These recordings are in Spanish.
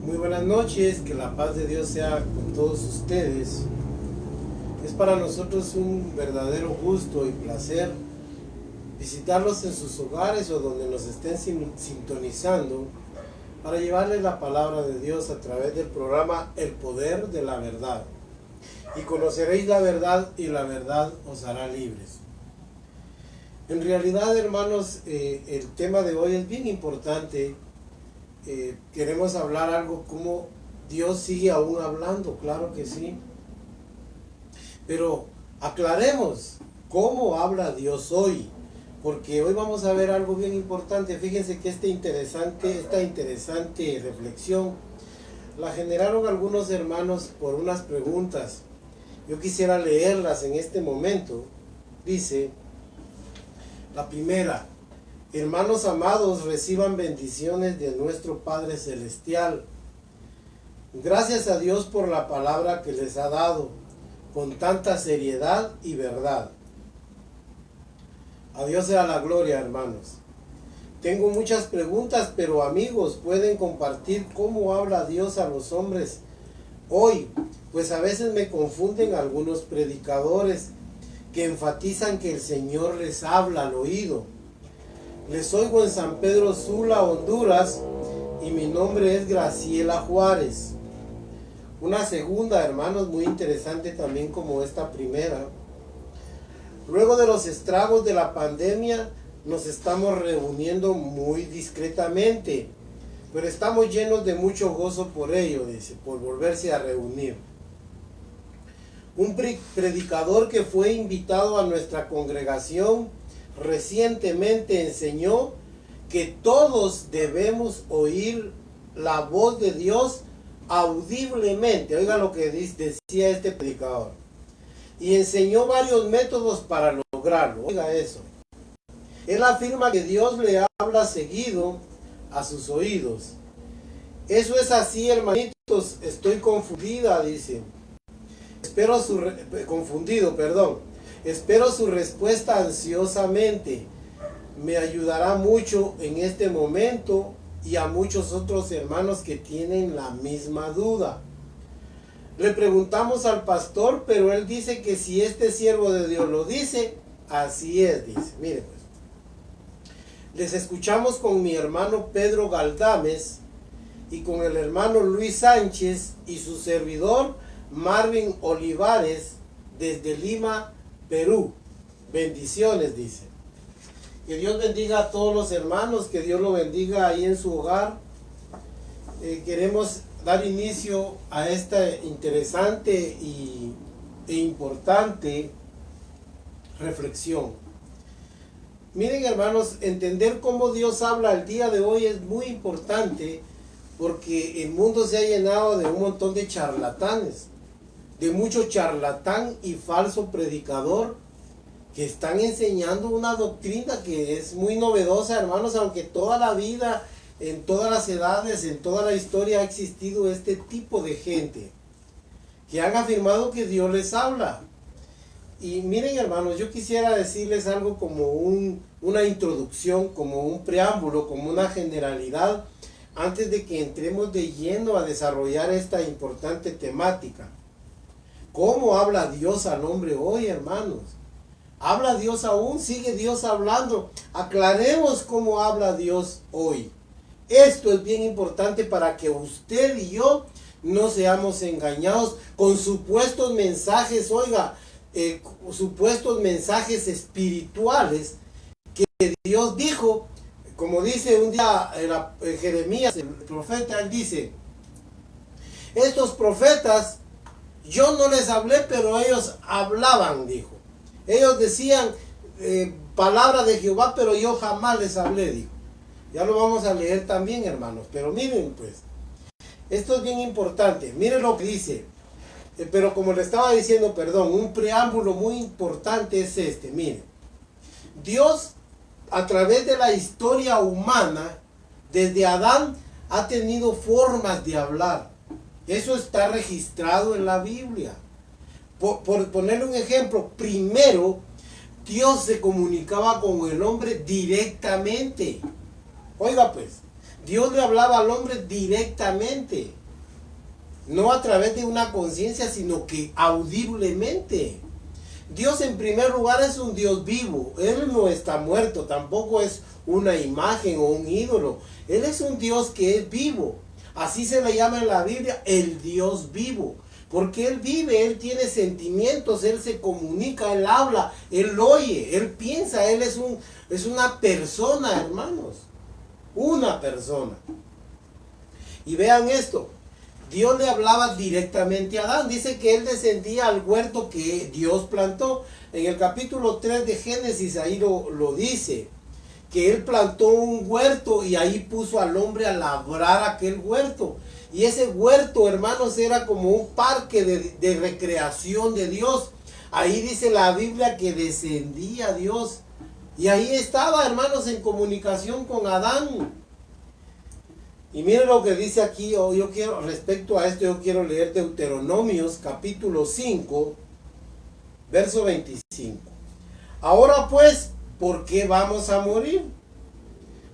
Muy buenas noches, que la paz de Dios sea con todos ustedes. Es para nosotros un verdadero gusto y placer visitarlos en sus hogares o donde nos estén sintonizando para llevarles la palabra de Dios a través del programa El Poder de la Verdad. Y conoceréis la verdad y la verdad os hará libres. En realidad, hermanos, el tema de hoy es bien importante. Queremos hablar algo como Dios sigue aún hablando, claro que sí. Pero aclaremos cómo habla Dios hoy, porque hoy vamos a ver algo bien importante. Fíjense que esta interesante reflexión la generaron algunos hermanos por unas preguntas. Yo quisiera leerlas en este momento. Dice, la primera: hermanos amados, reciban bendiciones de nuestro Padre Celestial. Gracias a Dios por la palabra que les ha dado, con tanta seriedad y verdad. A Dios sea la gloria, hermanos. Tengo muchas preguntas, pero amigos, pueden compartir cómo habla Dios a los hombres hoy, pues a veces me confunden algunos predicadores que enfatizan que el Señor les habla al oído. Les oigo en San Pedro Sula, Honduras, y mi nombre es Graciela Juárez. Una segunda, hermanos, muy interesante también como esta primera. Luego de los estragos de la pandemia, nos estamos reuniendo muy discretamente, pero estamos llenos de mucho gozo por ello, dice, por volverse a reunir. Un predicador que fue invitado a nuestra congregación recientemente enseñó que todos debemos oír la voz de Dios audiblemente. Oiga lo que decía este predicador. Y enseñó varios métodos para lograrlo. Oiga eso. Él afirma que Dios le habla seguido a sus oídos. Eso es así, hermanitos. Estoy confundida, dice. Espero su respuesta ansiosamente. Me ayudará mucho en este momento y a muchos otros hermanos que tienen la misma duda. Le preguntamos al pastor, pero él dice que si este siervo de Dios lo dice, así es, dice. Mire pues. Les escuchamos con mi hermano Pedro Galdames y con el hermano Luis Sánchez y su servidor Marvin Olivares desde Lima, Perú. Bendiciones, dice. Que Dios bendiga a todos los hermanos, que Dios lo bendiga ahí en su hogar. Queremos dar inicio a esta interesante e importante reflexión. Miren, hermanos, entender cómo Dios habla el día de hoy es muy importante, porque el mundo se ha llenado de un montón de charlatanes, de mucho charlatán y falso predicador que están enseñando una doctrina que es muy novedosa, hermanos, aunque toda la vida, en todas las edades, en toda la historia ha existido este tipo de gente que han afirmado que Dios les habla. Y miren, hermanos, yo quisiera decirles algo como una introducción, como un preámbulo, como una generalidad, antes de que entremos de lleno a desarrollar esta importante temática. ¿Cómo habla Dios al hombre hoy, hermanos? ¿Habla Dios aún? ¿Sigue Dios hablando? Aclaremos cómo habla Dios hoy. Esto es bien importante para que usted y yo no seamos engañados con supuestos mensajes, supuestos mensajes espirituales que Dios dijo. Como dice un día Jeremías, el profeta, él dice, estos profetas, yo no les hablé, pero ellos hablaban, dijo. Ellos decían palabra de Jehová, pero yo jamás les hablé, dijo. Ya lo vamos a leer también, hermanos. Pero miren, pues, esto es bien importante. Miren lo que dice. Pero como le estaba diciendo, un preámbulo muy importante es este. Miren, Dios, a través de la historia humana, desde Adán, ha tenido formas de hablar. Eso está registrado en la Biblia. Por ponerle un ejemplo, primero, Dios se comunicaba con el hombre directamente. Oiga pues, Dios le hablaba al hombre directamente, no a través de una conciencia, sino que audiblemente. Dios en primer lugar es un Dios vivo. Él no está muerto, tampoco es una imagen o un ídolo. Él es un Dios que es vivo. Así se le llama en la Biblia el Dios vivo. Porque Él vive, Él tiene sentimientos, Él se comunica, Él habla, Él oye, Él piensa, Él es una persona, hermanos. Una persona. Y vean esto. Dios le hablaba directamente a Adán. Dice que él descendía al huerto que Dios plantó. En el capítulo 3 de Génesis ahí lo dice. Que él plantó un huerto y ahí puso al hombre a labrar aquel huerto. Y ese huerto, hermanos, era como un parque de recreación de Dios. Ahí dice la Biblia que descendía Dios. Y ahí estaba, hermanos, en comunicación con Adán. Y miren lo que dice aquí, respecto a esto, yo quiero leer Deuteronomios capítulo 5, verso 25. Ahora pues, ¿por qué vamos a morir?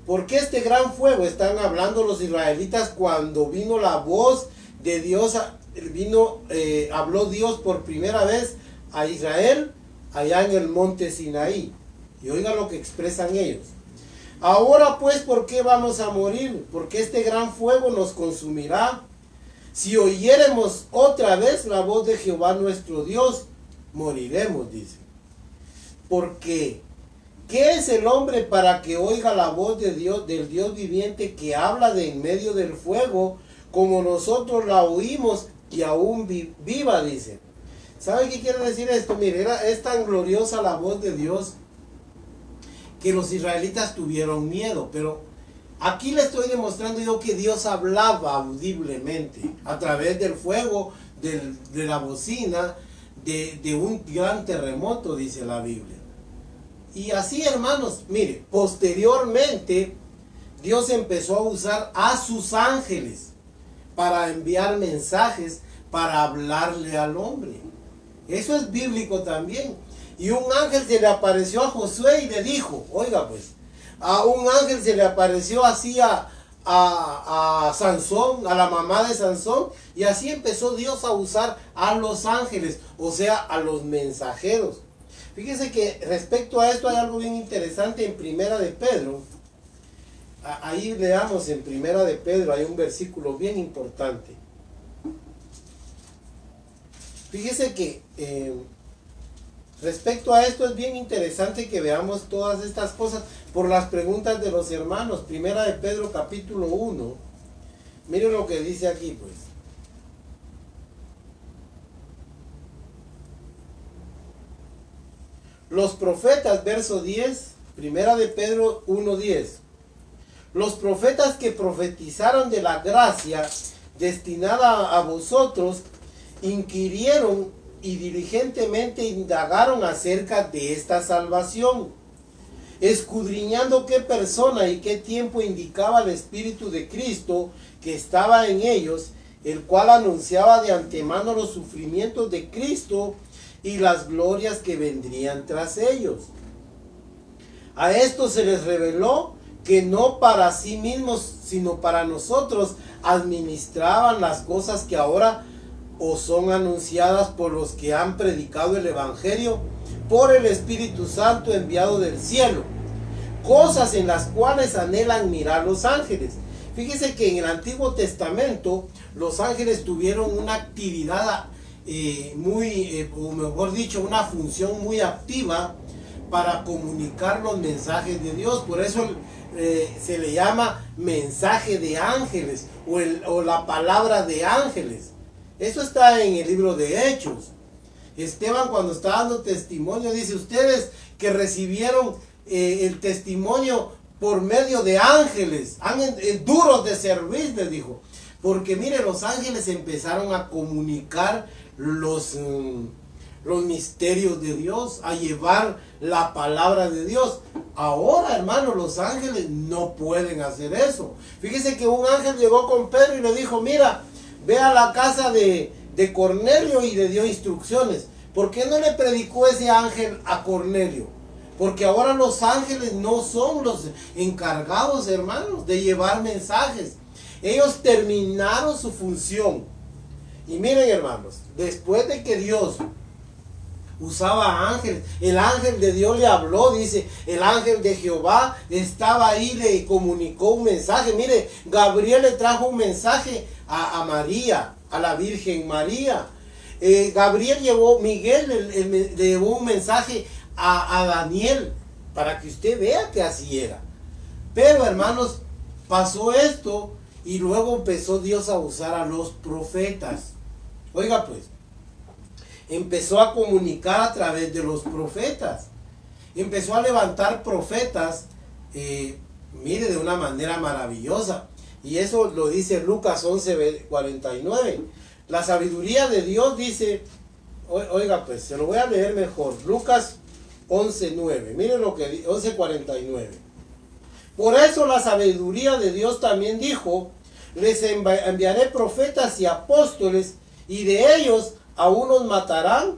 ¿Por qué este gran fuego? Están hablando los israelitas cuando vino la voz de Dios, habló Dios por primera vez a Israel allá en el monte Sinaí. Y oigan lo que expresan ellos. Ahora pues, ¿por qué vamos a morir? Porque este gran fuego nos consumirá. Si oyéremos otra vez la voz de Jehová nuestro Dios, moriremos, dice. Porque, ¿qué es el hombre para que oiga la voz de Dios, del Dios viviente que habla de en medio del fuego, como nosotros la oímos y aún viva, dice? ¿Sabe qué quiere decir esto? Mire, es tan gloriosa la voz de Dios que los israelitas tuvieron miedo, pero aquí le estoy demostrando yo que Dios hablaba audiblemente a través del fuego, de la bocina, de un gran terremoto, dice la Biblia. Y así, hermanos, mire, posteriormente Dios empezó a usar a sus ángeles para enviar mensajes, para hablarle al hombre. Eso es bíblico también. Y un ángel se le apareció a Josué y le dijo, oiga pues, a un ángel se le apareció así a Sansón, a la mamá de Sansón, y así empezó Dios a usar a los ángeles, o sea, a los mensajeros. Fíjese que respecto a esto hay algo bien interesante en Primera de Pedro. Ahí leamos en Primera de Pedro, hay un versículo bien importante. Fíjese que respecto a esto es bien interesante que veamos todas estas cosas por las preguntas de los hermanos. Primera de Pedro capítulo 1. Miren lo que dice aquí pues. Los profetas, verso 10, Primera de Pedro 1:10. Los profetas que profetizaron de la gracia destinada a vosotros, inquirieron y diligentemente indagaron acerca de esta salvación, escudriñando qué persona y qué tiempo indicaba el Espíritu de Cristo que estaba en ellos, el cual anunciaba de antemano los sufrimientos de Cristo y las glorias que vendrían tras ellos. A esto se les reveló que no para sí mismos, sino para nosotros, administraban las cosas que ahora os son anunciadas por los que han predicado el Evangelio por el Espíritu Santo enviado del cielo, cosas en las cuales anhelan mirar los ángeles. Fíjese que en el Antiguo Testamento los ángeles tuvieron una actividad o mejor dicho, una función muy activa para comunicar los mensajes de Dios. Por eso se le llama mensaje de ángeles o la palabra de ángeles. Eso está en el libro de Hechos. Esteban, cuando está dando testimonio, dice: ustedes que recibieron el testimonio por medio de ángeles, duros de servir, les dijo. Porque mire, los ángeles empezaron a comunicar los misterios de Dios, a llevar la palabra de Dios. Ahora, hermano, los ángeles no pueden hacer eso. Fíjese que un ángel llegó con Pedro y le dijo: mira, ve a la casa de Cornelio, y le dio instrucciones. ¿Por qué no le predicó ese ángel a Cornelio? Porque ahora los ángeles no son los encargados, hermanos, de llevar mensajes. Ellos terminaron su función. Y miren, hermanos, después de que Dios usaba ángeles, el ángel de Dios le habló, dice, el ángel de Jehová estaba ahí, le comunicó un mensaje. Mire, Gabriel le trajo un mensaje a María, a la Virgen María. Miguel le llevó un mensaje a Daniel, para que usted vea que así era. Pero, hermanos, pasó esto y luego empezó Dios a usar a los profetas. Oiga pues, empezó a comunicar a través de los profetas. Empezó a levantar profetas, mire, de una manera maravillosa. Y eso lo dice Lucas 11:49. La sabiduría de Dios dice, oiga pues, se lo voy a leer mejor. Lucas 11:9. Miren lo que dice, 11:49. Por eso la sabiduría de Dios también dijo, les enviaré profetas y apóstoles, y de ellos a unos matarán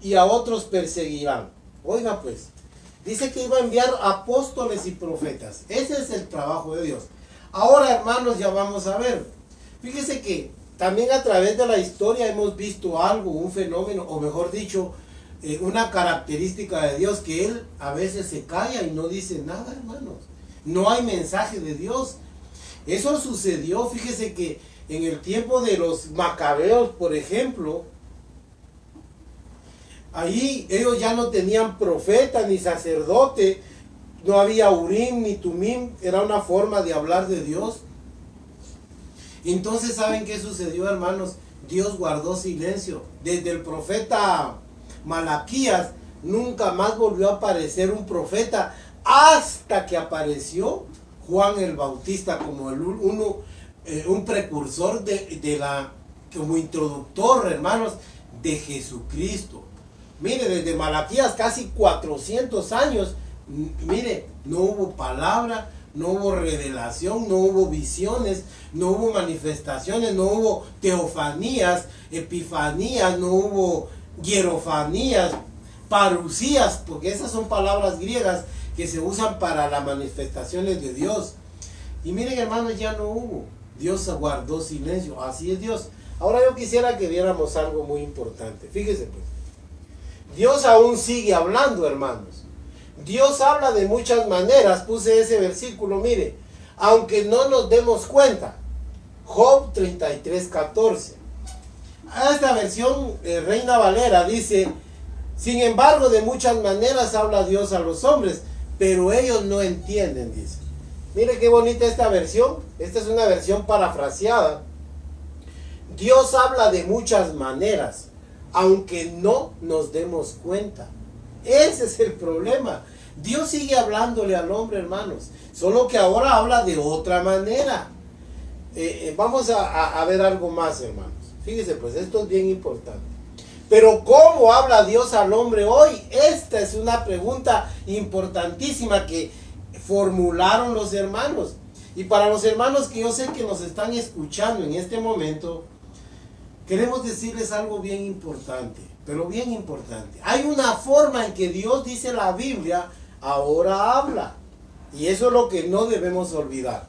y a otros perseguirán. Oiga pues, dice que iba a enviar apóstoles y profetas. Ese es el trabajo de Dios. Ahora, hermanos, ya vamos a ver. Fíjese que también a través de la historia hemos visto algo, un fenómeno, o mejor dicho, una característica de Dios, que Él a veces se calla y no dice nada, hermanos. No hay mensaje de Dios. Eso sucedió, fíjese que en el tiempo de los macabeos, por ejemplo, ahí ellos ya no tenían profeta ni sacerdote, no había Urim ni Tumim, era una forma de hablar de Dios. Entonces, ¿saben qué sucedió, hermanos? Dios guardó silencio. Desde el profeta Malaquías nunca más volvió a aparecer un profeta, hasta que apareció Juan el Bautista como un precursor como introductor, hermanos, de Jesucristo. Mire, desde Malaquías casi 400 años, mire, no hubo palabra, no hubo revelación, no hubo visiones, no hubo manifestaciones, no hubo teofanías, epifanías, no hubo hierofanías, parusías, porque esas son palabras griegas que se usan para las manifestaciones de Dios. Y miren, hermanos, ya no hubo. Dios guardó silencio. Así es Dios. Ahora yo quisiera que viéramos algo muy importante. Fíjese pues. Dios aún sigue hablando, hermanos. Dios habla de muchas maneras. Puse ese versículo, mire. Aunque no nos demos cuenta. Job 33:14. Esta versión Reina Valera dice: sin embargo, de muchas maneras habla Dios a los hombres, pero ellos no entienden, dice. Mire qué bonita esta versión. Esta es una versión parafraseada. Dios habla de muchas maneras, aunque no nos demos cuenta. Ese es el problema. Dios sigue hablándole al hombre, hermanos, solo que ahora habla de otra manera. Vamos a ver algo más, hermanos. Fíjese, pues esto es bien importante. Pero ¿cómo habla Dios al hombre hoy? Esta es una pregunta importantísima que formularon los hermanos. Y para los hermanos que yo sé que nos están escuchando en este momento, queremos decirles algo bien importante, pero bien importante. Hay una forma en que Dios, dice la Biblia, ahora habla. Y eso es lo que no debemos olvidar.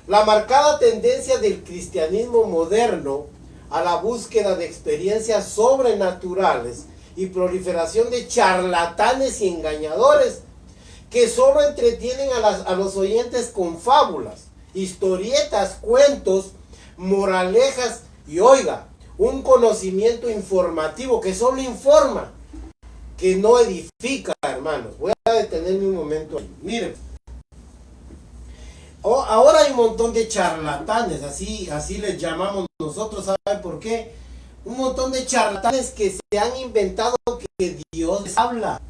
La marcada tendencia del cristianismo moderno a la búsqueda de experiencias sobrenaturales y proliferación de charlatanes y engañadores que solo entretienen a los oyentes con fábulas, historietas, cuentos, moralejas y, oiga, un conocimiento informativo que solo informa, que no edifica, hermanos. Voy a detenerme un momento ahí. Miren, ahora hay un montón de charlatanes, así les llamamos nosotros. ¿Saben por qué? Un montón de charlatanes que se han inventado que Dios les habla,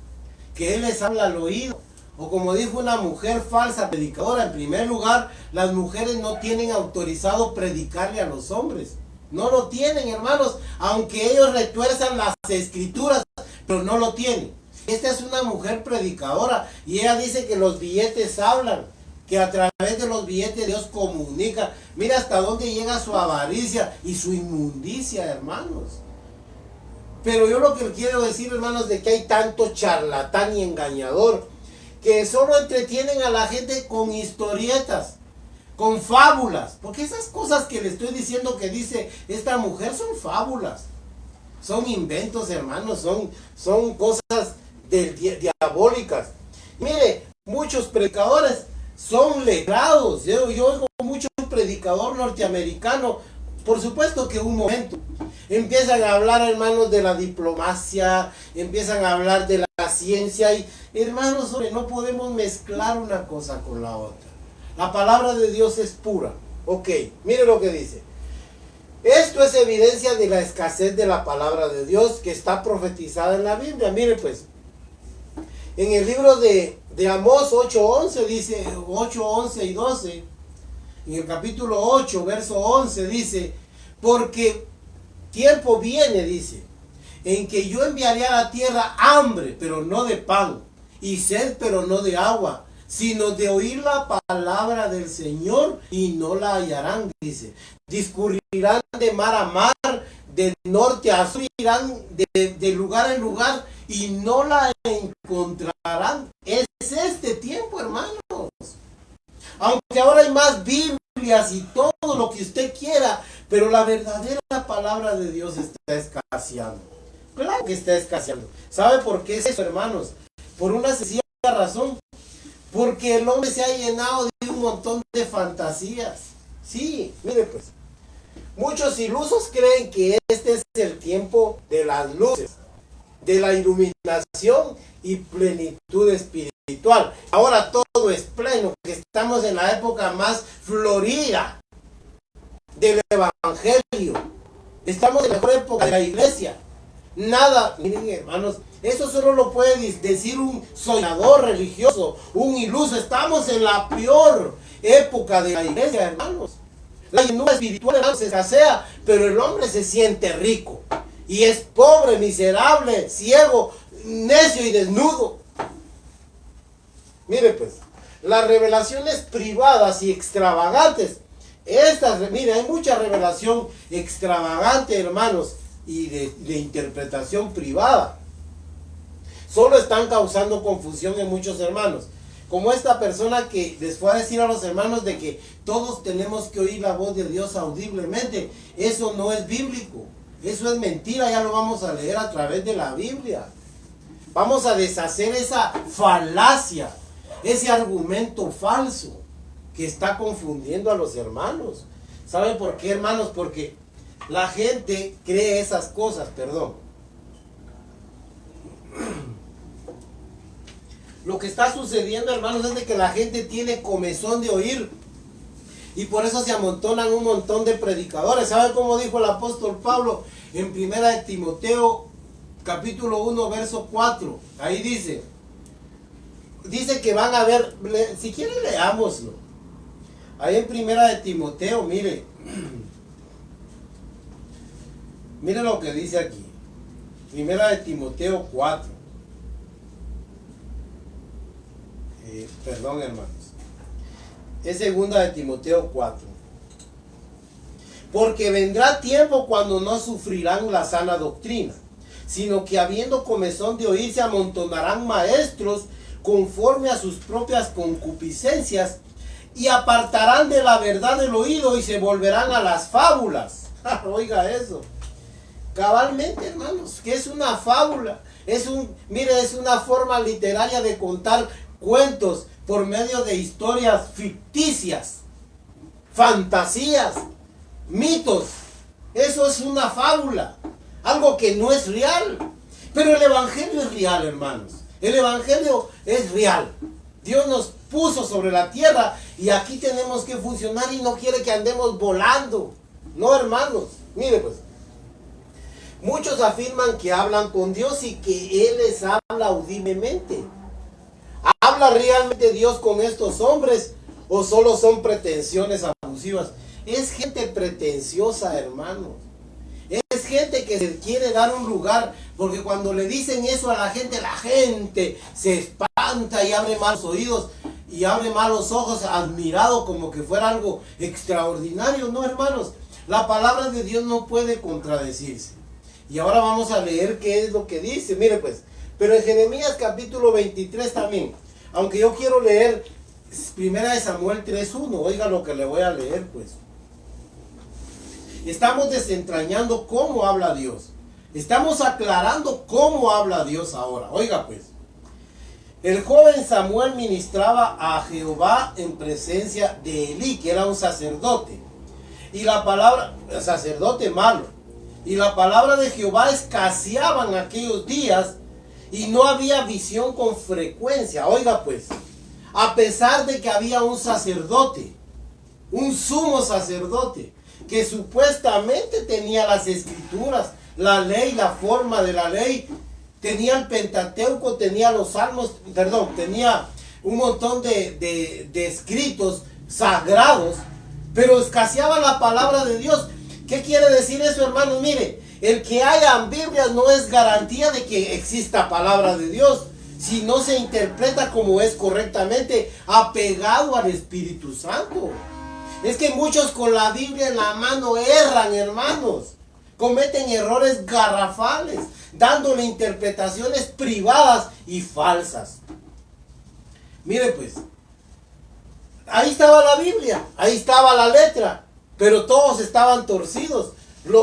que Él les habla al oído. O como dijo una mujer falsa predicadora, en primer lugar, las mujeres no tienen autorizado predicarle a los hombres. No lo tienen, hermanos, aunque ellos retuerzan las escrituras, pero no lo tienen. Esta es una mujer predicadora y ella dice que los billetes hablan, que a través de los billetes Dios comunica. Mira hasta dónde llega su avaricia y su inmundicia, hermanos. Pero yo lo que quiero decir, hermanos, de que hay tanto charlatán y engañador que solo entretienen a la gente con historietas, con fábulas. Porque esas cosas que le estoy diciendo que dice esta mujer son fábulas. Son inventos, hermanos, son cosas diabólicas. Mire, muchos predicadores son letrados. Yo oigo mucho predicador norteamericano. Por supuesto que un momento empiezan a hablar, hermanos, de la diplomacia, empiezan a hablar de la ciencia y, hermanos, no podemos mezclar una cosa con la otra. La palabra de Dios es pura. Ok, mire lo que dice. Esto es evidencia de la escasez de la palabra de Dios que está profetizada en la Biblia. Mire pues, en el libro de Amós 8:11 dice, 8:11 y 12, en el capítulo 8, verso 11 dice, porque tiempo viene, dice, en que yo enviaré a la tierra hambre, pero no de pan, y sed, pero no de agua, sino de oír la palabra del Señor y no la hallarán, dice. Discurrirán de mar a mar, de norte a sur, irán de lugar en lugar y no la encontrarán. Es este tiempo, hermanos. Aunque ahora hay más Biblias y todo lo que usted quiera, pero la verdadera palabra de Dios está escaseando. Claro que está escaseando. ¿Sabe por qué es eso, hermanos? Por una sencilla razón. Porque el hombre se ha llenado de un montón de fantasías. Sí, mire pues. Muchos ilusos creen que este es el tiempo de las luces, de la iluminación y plenitud espiritual. Ahora todo es pleno, que estamos en la época más florida del evangelio. Estamos en la mejor época de la iglesia. Nada, miren hermanos, eso solo lo puede decir un soñador religioso, un iluso. Estamos en la peor época de la iglesia, hermanos. La llenura espiritual, hermanos, se escasea, pero el hombre se siente rico. Y es pobre, miserable, ciego, necio y desnudo. Mire pues, las revelaciones privadas y extravagantes. Mire, hay mucha revelación extravagante, hermanos, y de interpretación privada. Solo están causando confusión en muchos hermanos. Como esta persona que les fue a decir a los hermanos de que todos tenemos que oír la voz de Dios audiblemente. Eso no es bíblico. Eso es mentira, ya lo vamos a leer a través de la Biblia. Vamos a deshacer esa falacia, ese argumento falso que está confundiendo a los hermanos. ¿Saben por qué, hermanos? Porque la gente cree esas cosas, perdón. Lo que está sucediendo, hermanos, es de que la gente tiene comezón de oír. Y por eso se amontonan un montón de predicadores. ¿Saben cómo dijo el apóstol Pablo en 1 de Timoteo, capítulo 1, verso 4? Ahí dice que van a ver, si quieren leámoslo. Ahí en 1 de Timoteo, mire. Mire lo que dice aquí. 1 de Timoteo 4. Perdón, hermanos. Es 2 de Timoteo 4. Porque vendrá tiempo cuando no sufrirán la sana doctrina, sino que habiendo comezón de oír se amontonarán maestros conforme a sus propias concupiscencias y apartarán de la verdad el oído y se volverán a las fábulas. Oiga eso. Cabalmente, hermanos, que es una fábula. Mire, es una forma literaria de contar cuentos por medio de historias ficticias, fantasías, mitos. Eso es una fábula, algo que no es real. Pero el evangelio es real, hermanos. El evangelio es real. Dios nos puso sobre la tierra y aquí tenemos que funcionar y no quiere que andemos volando. No, hermanos. Mire pues. Muchos afirman que hablan con Dios y que Él les habla audiblemente. ¿Habla realmente Dios con estos hombres o solo son pretensiones abusivas? Es gente pretenciosa, hermano. Es gente que se quiere dar un lugar, porque cuando le dicen eso a la gente se espanta y abre malos oídos y abre malos ojos, admirado como que fuera algo extraordinario. No, hermanos, la palabra de Dios no puede contradecirse. Y ahora vamos a leer qué es lo que dice. Mire pues, pero en Jeremías capítulo 23 también, aunque yo quiero leer primera de Samuel 3:1, oiga lo que le voy a leer pues. Estamos desentrañando cómo habla Dios. Estamos aclarando cómo habla Dios ahora. Oiga pues. El joven Samuel ministraba a Jehová en presencia de Elí, que era un sacerdote. Y la palabra, sacerdote malo. Y la palabra de Jehová escaseaba en aquellos días y no había visión con frecuencia. Oiga pues, a pesar de que había un sacerdote, un sumo sacerdote, que supuestamente tenía las escrituras, la ley, la forma de la ley, tenía el Pentateuco, tenía los salmos, tenía un montón de escritos sagrados, pero escaseaba la palabra de Dios. ¿Qué quiere decir eso, hermanos? Mire, el que haya Biblias no es garantía de que exista palabra de Dios, si no se interpreta como es correctamente, apegado al Espíritu Santo. Es que muchos con la Biblia en la mano erran, hermanos. Cometen errores garrafales, dándole interpretaciones privadas y falsas. Mire pues, ahí estaba la Biblia, ahí estaba la letra, pero todos estaban torcidos.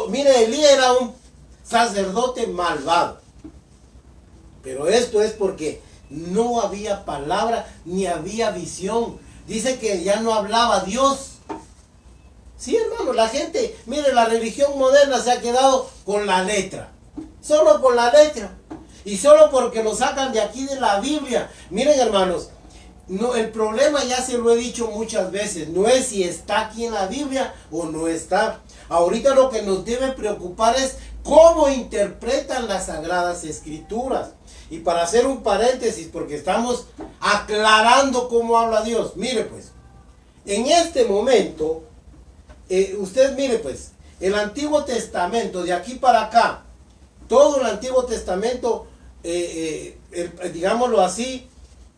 Mire, Elías era un sacerdote malvado. Pero esto es porque no había palabra ni había visión. Dice que ya no hablaba Dios. Sí, hermano, la gente, mire, la religión moderna se ha quedado con la letra. Solo con la letra. Y solo porque lo sacan de aquí de la Biblia. Miren, hermanos, no, el problema, ya se lo he dicho muchas veces, no es si está aquí en la Biblia o no está. Ahorita lo que nos debe preocupar es cómo interpretan las Sagradas Escrituras. Y para hacer un paréntesis, porque estamos aclarando cómo habla Dios. Mire pues, en este momento, usted mire pues, el Antiguo Testamento, de aquí para acá, todo el Antiguo Testamento, digámoslo así,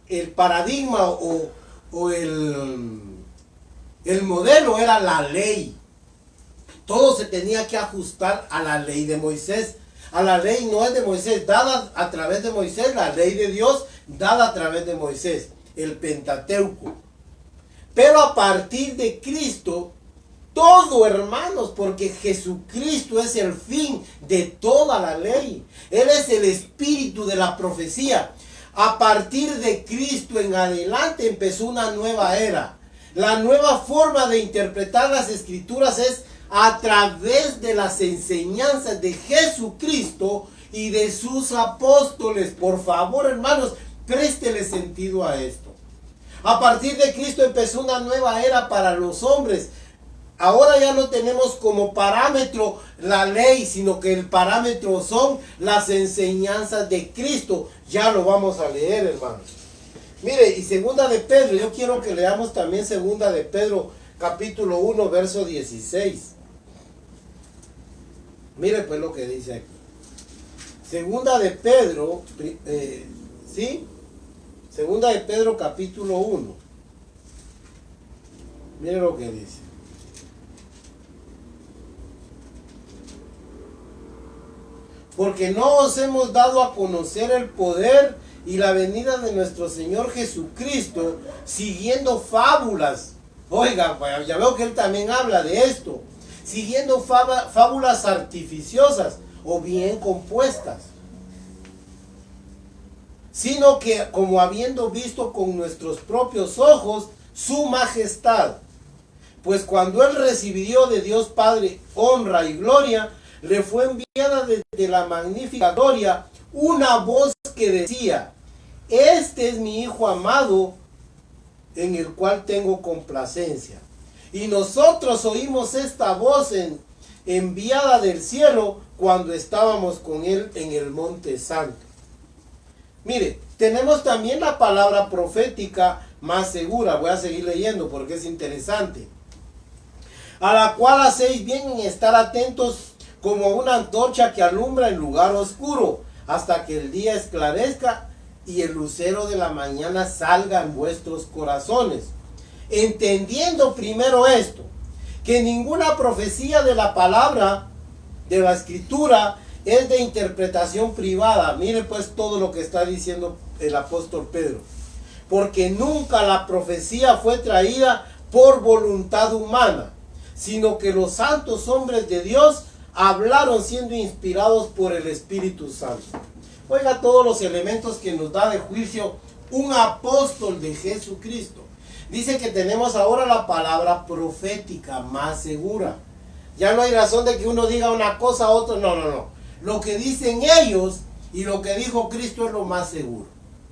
el paradigma o el modelo era la ley. Todo se tenía que ajustar a la ley de Moisés. A la ley no es de Moisés, dada a través de Moisés, la ley de Dios dada a través de Moisés, el Pentateuco. Pero a partir de Cristo, todo, hermanos, porque Jesucristo es el fin de toda la ley. Él es el espíritu de la profecía. A partir de Cristo en adelante empezó una nueva era. La nueva forma de interpretar las Escrituras es a través de las enseñanzas de Jesucristo y de sus apóstoles. Por favor, hermanos, préstele sentido a esto. A partir de Cristo empezó una nueva era para los hombres. Ahora ya no tenemos como parámetro la ley, sino que el parámetro son las enseñanzas de Cristo. Ya lo vamos a leer, hermanos. Mire, y segunda de Pedro, yo quiero que leamos también segunda de Pedro, capítulo 1, verso 16. Mire pues lo que dice aquí. Segunda de Pedro, ¿sí? Segunda de Pedro, capítulo 1. Mire lo que dice. Porque no os hemos dado a conocer el poder y la venida de nuestro Señor Jesucristo siguiendo fábulas. Oiga, ya veo que él también habla de esto. Siguiendo fábulas artificiosas o bien compuestas. Sino que como habiendo visto con nuestros propios ojos su majestad. Pues cuando él recibió de Dios Padre honra y gloria, le fue enviada desde la magnífica gloria una voz que decía: este es mi Hijo amado, en el cual tengo complacencia. Y nosotros oímos esta voz enviada del cielo cuando estábamos con él en el monte santo. Mire, tenemos también la palabra profética más segura. Voy a seguir leyendo porque es interesante. A la cual hacéis bien en estar atentos como una antorcha que alumbra en lugar oscuro, hasta que el día esclarezca y el lucero de la mañana salga en vuestros corazones. Entendiendo primero esto, que ninguna profecía de la palabra, de la escritura, es de interpretación privada. Mire pues todo lo que está diciendo el apóstol Pedro. Porque nunca la profecía fue traída por voluntad humana, sino que los santos hombres de Dios hablaron siendo inspirados por el Espíritu Santo. Oiga todos los elementos que nos da de juicio un apóstol de Jesucristo. Dice que tenemos ahora la palabra profética más segura. Ya no hay razón de que uno diga una cosa, otro no. Lo que dicen ellos y lo que dijo Cristo es lo más seguro.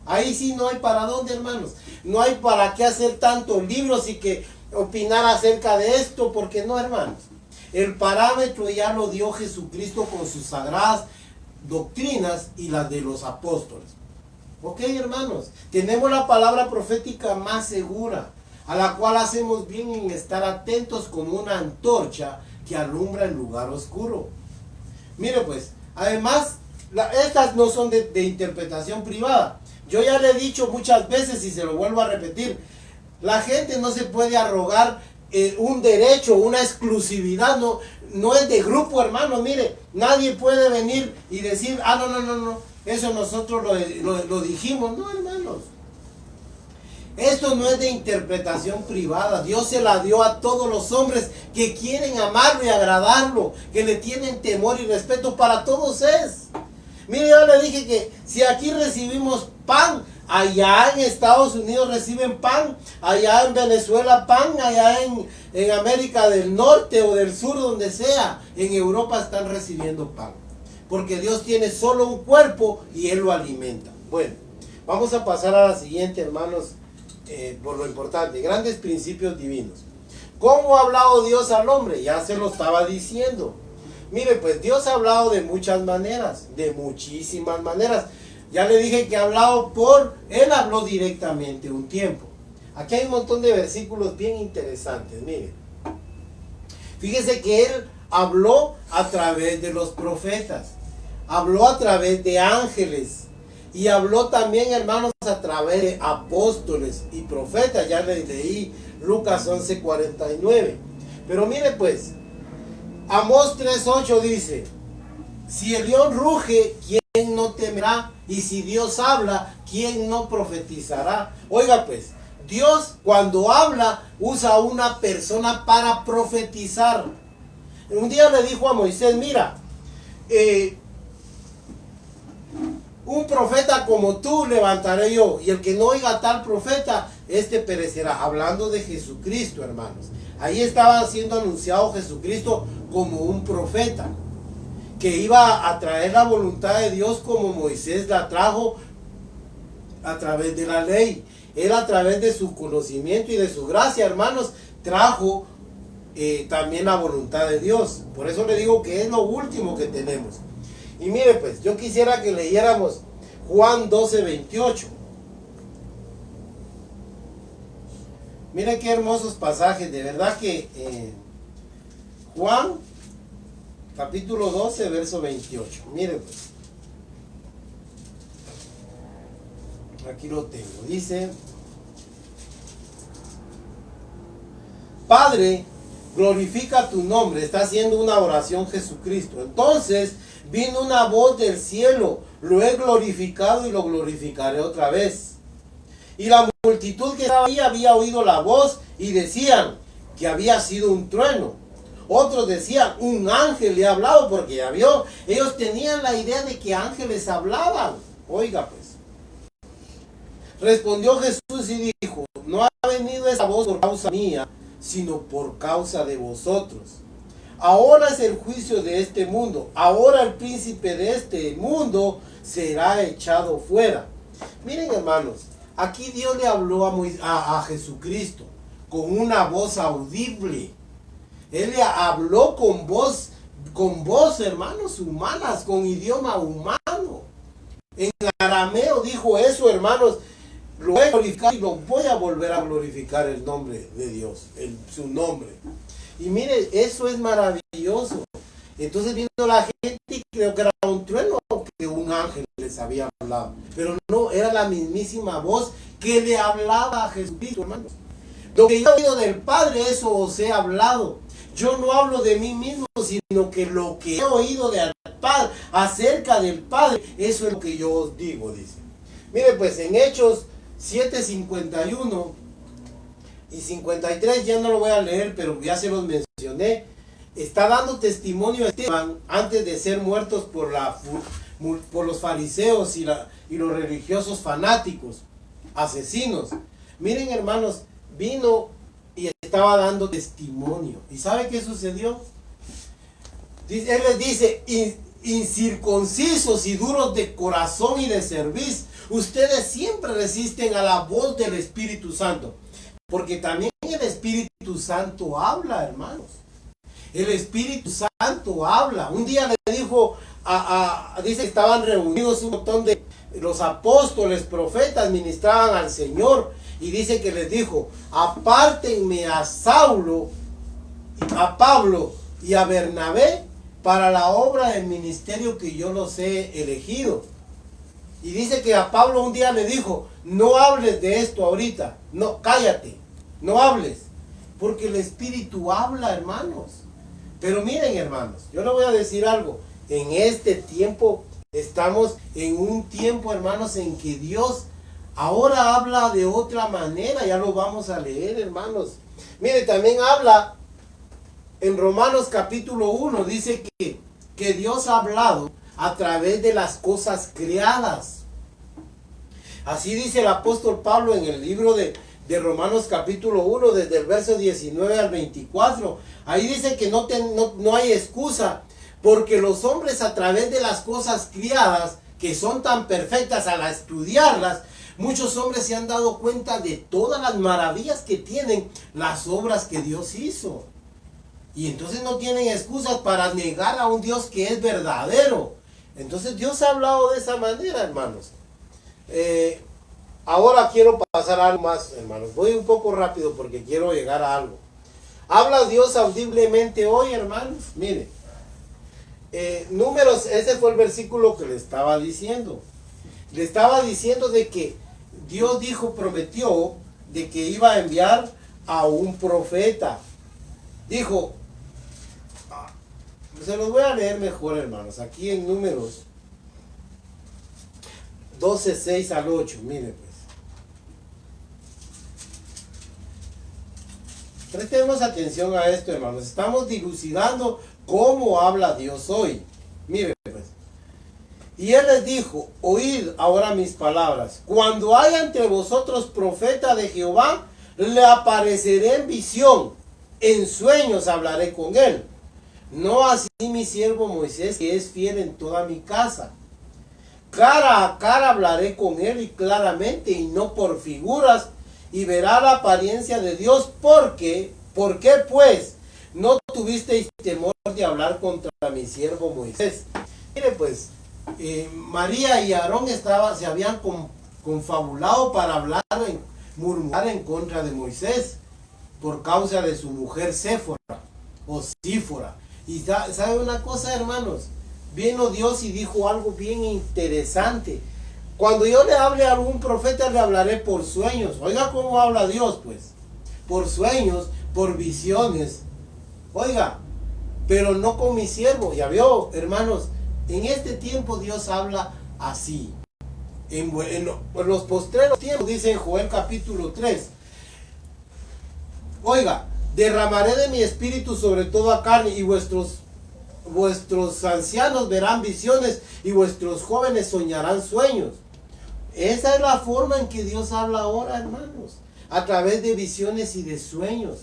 Ahí sí no hay para dónde, hermanos. No hay para qué hacer tantos libros y que opinar acerca de esto, porque no, hermanos. El parámetro ya lo dio Jesucristo con sus sagradas doctrinas y las de los apóstoles. Ok, hermanos, tenemos la palabra profética más segura, a la cual hacemos bien en estar atentos como una antorcha que alumbra el lugar oscuro. Mire pues, además, estas no son de interpretación privada. Yo ya le he dicho muchas veces y se lo vuelvo a repetir, la gente no se puede arrogar un derecho, una exclusividad, no es de grupo, hermano. Mire, nadie puede venir y decir, no, eso nosotros lo dijimos. No, hermanos. Esto no es de interpretación privada. Dios se la dio a todos los hombres que quieren amarlo y agradarlo, que le tienen temor y respeto. Para todos es. Mire, yo le dije que si aquí recibimos pan, allá en Estados Unidos reciben pan, allá en Venezuela pan, allá en América del Norte o del Sur, donde sea, en Europa están recibiendo pan. Porque Dios tiene solo un cuerpo y Él lo alimenta. Bueno, vamos a pasar a la siguiente, hermanos, por lo importante, grandes principios divinos. ¿Cómo ha hablado Dios al hombre? Ya se lo estaba diciendo. Mire, pues Dios ha hablado de muchas maneras, de muchísimas maneras. Ya le dije que ha hablado Él habló directamente un tiempo. Aquí hay un montón de versículos bien interesantes, mire. Fíjese que Él habló a través de los profetas, habló a través de ángeles y habló también, hermanos, a través de apóstoles y profetas. Ya le leí Lucas 11:49. Pero mire pues, Amós 3:8 dice, si el león ruge, ¿quién no temerá? Y si Dios habla, ¿quién no profetizará? Oiga pues, Dios cuando habla usa a una persona para profetizar. Un día le dijo a Moisés, mira, un profeta como tú levantaré yo, y el que no oiga a tal profeta, este perecerá. Hablando de Jesucristo, hermanos. Ahí estaba siendo anunciado Jesucristo como un profeta, que iba a traer la voluntad de Dios como Moisés la trajo a través de la ley. Él a través de su conocimiento y de su gracia, hermanos, trajo también la voluntad de Dios. Por eso le digo que es lo último que tenemos. Y mire pues, yo quisiera que leyéramos Juan 12:28. Mire qué hermosos pasajes, de verdad que Juan capítulo 12, verso 28. Mire pues. Aquí lo tengo. Dice, Padre, glorifica tu nombre. Está haciendo una oración Jesucristo. Entonces vino una voz del cielo. Lo he glorificado y lo glorificaré otra vez. Y la multitud que estaba ahí había oído la voz y decían que había sido un trueno. Otros decían, un ángel le ha hablado, porque ya vio, ellos tenían la idea de que ángeles hablaban. Oiga pues. Respondió Jesús y dijo, no ha venido esa voz por causa mía, sino por causa de vosotros. Ahora es el juicio de este mundo. Ahora el príncipe de este mundo será echado fuera. Miren, hermanos, aquí Dios le habló a Jesucristo con una voz audible. Él le habló con voz, hermanos, humanas, con idioma humano. En arameo dijo eso, hermanos. Lo voy a glorificar y lo voy a volver a glorificar el nombre de Dios, su nombre. Y mire, eso es maravilloso. Entonces vino la gente y creo que era un trueno o que un ángel les había hablado. Pero no, era la mismísima voz que le hablaba a Jesucristo, hermanos. Lo que yo he oído del Padre, eso os he hablado. Yo no hablo de mí mismo, sino que lo que he oído Padre, acerca del Padre. Eso es lo que yo os digo, dice. Mire, pues en Hechos 7:51 y 53, ya no lo voy a leer, pero ya se los mencioné. Está dando testimonio a Esteban antes de ser muertos por los fariseos y los religiosos fanáticos, asesinos. Miren, hermanos, vino y estaba dando testimonio. ¿Y sabe qué sucedió? Él les dice: incircuncisos y duros de corazón y de cerviz, ustedes siempre resisten a la voz del Espíritu Santo. Porque también el Espíritu Santo habla, hermanos. El Espíritu Santo habla. Un día le dijo, dice que estaban reunidos un montón de los apóstoles, profetas, ministraban al Señor. Y dice que les dijo: apártenme a Saulo, a Pablo y a Bernabé para la obra del ministerio que yo los he elegido. Y dice que a Pablo un día le dijo: no hables de esto ahorita, no, cállate, no hables, porque el Espíritu habla, hermanos. Pero miren, hermanos, yo les voy a decir algo. En este tiempo, estamos en un tiempo, hermanos, en que Dios ahora habla de otra manera. Ya lo vamos a leer, hermanos. Mire, también habla en Romanos capítulo 1, dice que Dios ha hablado a través de las cosas creadas. Así dice el apóstol Pablo en el libro de Romanos capítulo 1, desde el verso 19 al 24. Ahí dice que no hay excusa, porque los hombres, a través de las cosas criadas, que son tan perfectas, al estudiarlas, muchos hombres se han dado cuenta de todas las maravillas que tienen las obras que Dios hizo. Y entonces no tienen excusas para negar a un Dios que es verdadero. Entonces Dios ha hablado de esa manera, hermanos. Ahora quiero pasar a algo más, hermanos. Voy un poco rápido porque quiero llegar a algo. ¿Habla Dios audiblemente hoy, hermanos? Mire, Números, ese fue el versículo que le estaba diciendo. Le estaba diciendo de que Dios prometió de que iba a enviar a un profeta. Dijo, se los voy a leer mejor, hermanos, aquí en Números 12, 6 al 8, mire pues. Prestemos atención a esto, hermanos. Estamos dilucidando cómo habla Dios hoy. Mire pues. Y él les dijo: oíd ahora mis palabras. Cuando haya entre vosotros profeta de Jehová, le apareceré en visión. En sueños hablaré con él. No así mi siervo Moisés, que es fiel en toda mi casa. Cara a cara hablaré con él y claramente, y no por figuras, y verá la apariencia de Dios. ¿Por qué pues no tuvisteis temor de hablar contra mi siervo Moisés? Mire pues, María y Aarón se habían confabulado para murmurar en contra de Moisés por causa de su mujer Séfora o Sífora. Y ¿sabe una cosa, hermanos? Vino Dios y dijo algo bien interesante. Cuando yo le hable a algún profeta, le hablaré por sueños. Oiga cómo habla Dios, pues. Por sueños, por visiones. Oiga, pero no con mi siervo. Ya vio, hermanos, en este tiempo Dios habla así. En los postreros tiempos, dice en Joel capítulo 3. Oiga, derramaré de mi espíritu sobre toda carne, y vuestros ancianos verán visiones, y vuestros jóvenes soñarán sueños. Esa es la forma en que Dios habla ahora, hermanos, a través de visiones y de sueños.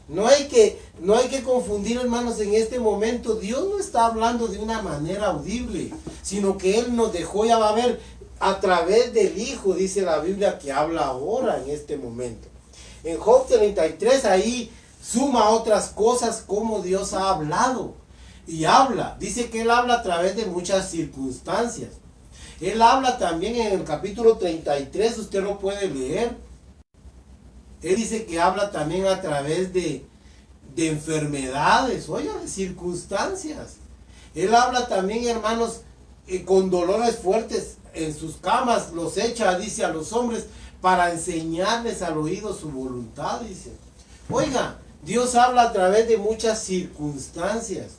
No hay que confundir, hermanos, en este momento. Dios no está hablando de una manera audible, sino que Él nos dejó, ya va a ver, a través del Hijo, dice la Biblia, que habla ahora en este momento. En Job 33, ahí suma otras cosas como Dios ha hablado. Y habla, dice que Él habla a través de muchas circunstancias. Él habla también en el capítulo 33, usted lo puede leer. Él dice que habla también a través de enfermedades, oiga, de circunstancias. Él habla también, hermanos, con dolores fuertes en sus camas, los echa, dice, a los hombres para enseñarles al oído su voluntad, dice. Oiga, Dios habla a través de muchas circunstancias.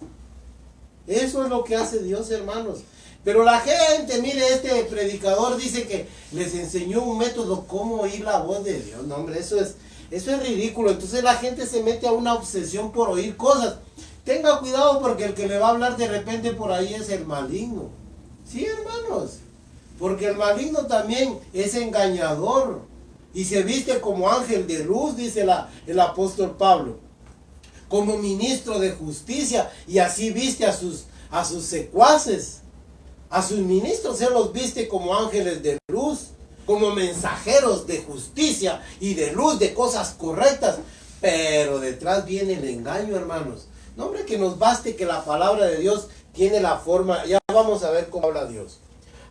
Eso es lo que hace Dios, hermanos. Pero la gente, mire, este predicador dice que les enseñó un método cómo oír la voz de Dios. No, hombre, eso es ridículo. Entonces la gente se mete a una obsesión por oír cosas. Tenga cuidado porque el que le va a hablar de repente por ahí es el maligno. Sí, hermanos. Porque el maligno también es engañador. Y se viste como ángel de luz, dice el apóstol Pablo. Como ministro de justicia. Y así viste a sus secuaces. A sus ministros se los viste como ángeles de luz, como mensajeros de justicia y de luz, de cosas correctas. Pero detrás viene el engaño, hermanos. No, hombre, que nos baste que la palabra de Dios tiene la forma. Ya vamos a ver cómo habla Dios.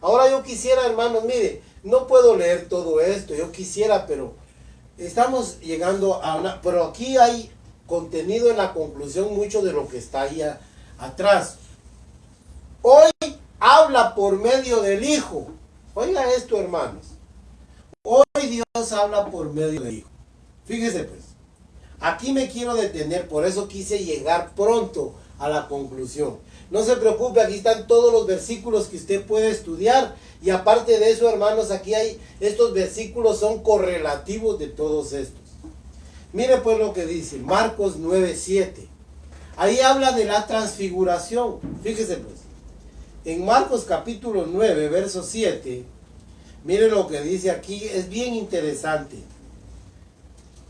Ahora yo quisiera, hermanos, mire, no puedo leer todo esto. Yo quisiera, pero estamos llegando a una... Pero aquí hay contenido en la conclusión mucho de lo que está ahí atrás. Hoy habla por medio del Hijo. Oiga esto, hermanos. Hoy Dios habla por medio del Hijo. Fíjese pues. Aquí me quiero detener, por eso quise llegar pronto a la conclusión. No se preocupe, aquí están todos los versículos que usted puede estudiar. Y aparte de eso, hermanos, aquí hay, estos versículos son correlativos de todos estos. Mire pues lo que dice, Marcos 9:7. Ahí habla de la transfiguración. Fíjese pues. En Marcos capítulo 9, verso 7, mire lo que dice aquí, es bien interesante.